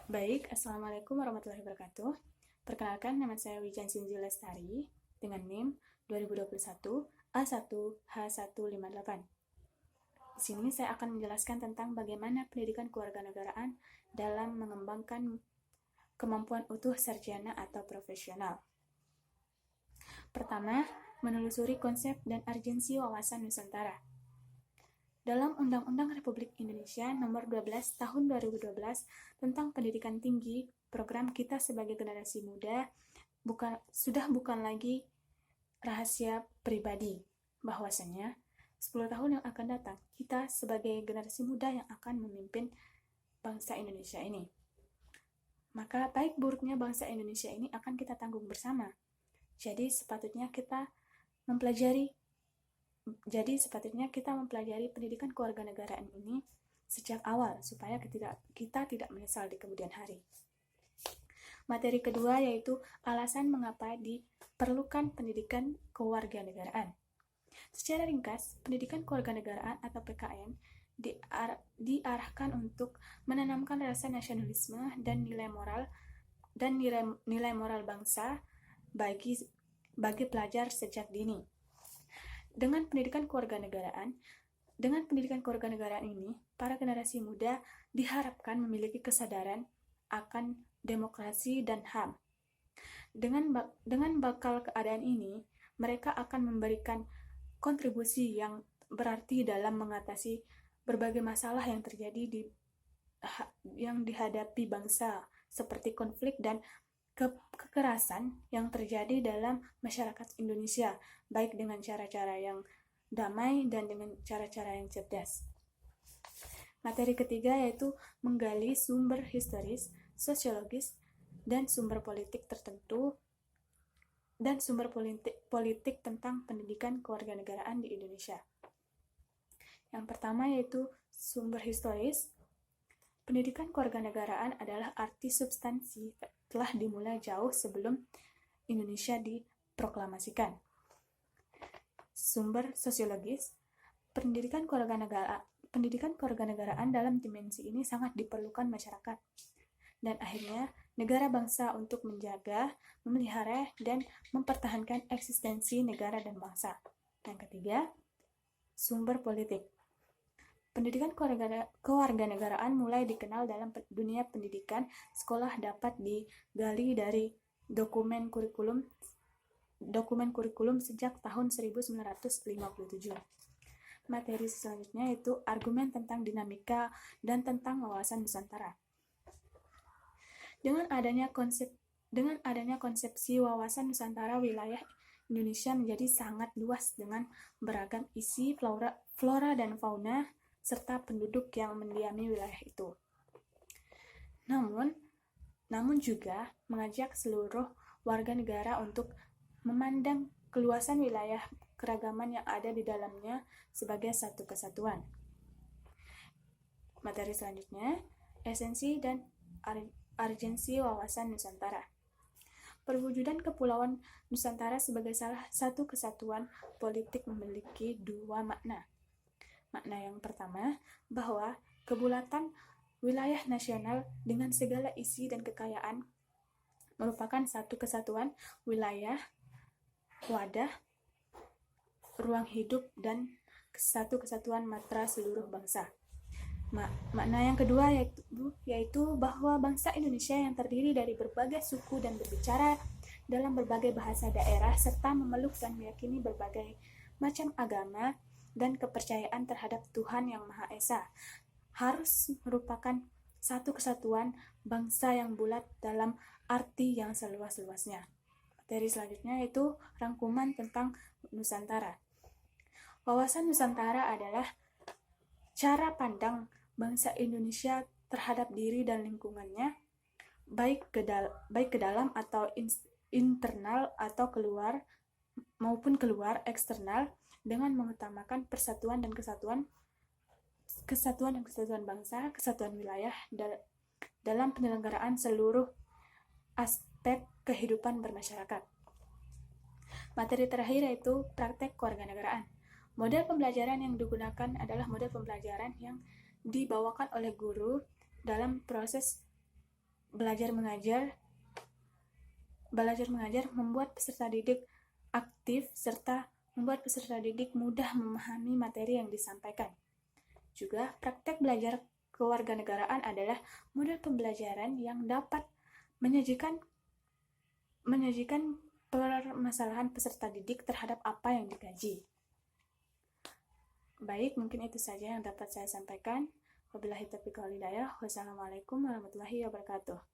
Baik, Assalamualaikum warahmatullahi wabarakatuh. Perkenalkan, nama saya Wijan Sinju Lestari dengan NIM 2021 A1H158. Di sini saya akan menjelaskan tentang bagaimana pendidikan kewarganegaraan dalam mengembangkan kemampuan utuh sarjana atau profesional. Pertama, menelusuri konsep dan urgensi wawasan Nusantara. Dalam Undang-Undang Republik Indonesia Nomor 12 Tahun 2012 tentang Pendidikan Tinggi, program kita sebagai generasi muda sudah bukan lagi rahasia pribadi, bahwasanya 10 tahun yang akan datang, kita sebagai generasi muda yang akan memimpin bangsa Indonesia ini. Maka baik buruknya bangsa Indonesia ini akan kita tanggung bersama. Jadi sepatutnya kita mempelajari pendidikan kewarganegaraan ini sejak awal supaya kita tidak menyesal di kemudian hari. Materi kedua yaitu alasan mengapa diperlukan pendidikan kewarganegaraan. Secara ringkas, pendidikan kewarganegaraan atau PKN diarahkan untuk menanamkan rasa nasionalisme dan nilai moral bangsa bagi pelajar sejak dini. Dengan pendidikan kewarganegaraan ini, para generasi muda diharapkan memiliki kesadaran akan demokrasi dan HAM. Dengan bakal keadaan ini, mereka akan memberikan kontribusi yang berarti dalam mengatasi berbagai masalah yang terjadi yang dihadapi bangsa, seperti konflik dan kekerasan yang terjadi dalam masyarakat Indonesia, baik dengan cara-cara yang damai dan dengan cara-cara yang cerdas. Materi ketiga yaitu menggali sumber historis, sosiologis, dan sumber politik tertentu dan sumber politik tentang pendidikan kewarganegaraan di Indonesia. Yang pertama yaitu sumber historis. Pendidikan kewarganegaraan adalah arti substansi telah dimulai jauh sebelum Indonesia diproklamasikan. Sumber sosiologis. Pendidikan kewarganegaraan dalam dimensi ini sangat diperlukan masyarakat dan akhirnya negara bangsa untuk menjaga, memelihara, dan mempertahankan eksistensi negara dan bangsa. Yang ketiga, sumber politik. Pendidikan kewarganegaraan mulai dikenal dalam dunia pendidikan. Sekolah dapat digali dari dokumen kurikulum sejak tahun 1957. Materi selanjutnya yaitu argumen tentang dinamika dan tentang wawasan Nusantara. Dengan adanya konsepsi wawasan Nusantara, wilayah Indonesia menjadi sangat luas dengan beragam isi flora dan fauna serta penduduk yang mendiami wilayah itu. Namun juga mengajak seluruh warga negara untuk memandang keluasan wilayah keragaman yang ada di dalamnya sebagai satu kesatuan. Materi selanjutnya, esensi dan urgensi wawasan Nusantara. Perwujudan Kepulauan Nusantara sebagai salah satu kesatuan politik memiliki dua makna. Makna yang pertama, bahwa kebulatan wilayah nasional dengan segala isi dan kekayaan merupakan satu kesatuan wilayah, wadah, ruang hidup, dan satu kesatuan matra seluruh bangsa. Makna yang kedua yaitu bahwa bangsa Indonesia yang terdiri dari berbagai suku dan berbicara dalam berbagai bahasa daerah serta memeluk dan meyakini berbagai macam agama dan kepercayaan terhadap Tuhan Yang Maha Esa harus merupakan satu kesatuan bangsa yang bulat dalam arti yang seluas-luasnya. Materi selanjutnya yaitu rangkuman tentang Nusantara. Wawasan Nusantara adalah cara pandang bangsa Indonesia terhadap diri dan lingkungannya, baik ke dalam atau internal atau keluar maupun eksternal, dengan mengutamakan persatuan dan kesatuan bangsa, kesatuan wilayah dalam penyelenggaraan seluruh aspek kehidupan bermasyarakat. Materi terakhir yaitu praktek kewarganegaraan. Model pembelajaran yang digunakan adalah model pembelajaran yang dibawakan oleh guru dalam proses belajar mengajar membuat peserta didik aktif serta membuat peserta didik mudah memahami materi yang disampaikan. Juga, praktek belajar kewarganegaraan adalah model pembelajaran yang dapat menyajikan permasalahan peserta didik terhadap apa yang dikaji. Baik, mungkin itu saja yang dapat saya sampaikan. Wabillahi taufiq wal hidayah. Wassalamualaikum warahmatullahi wabarakatuh.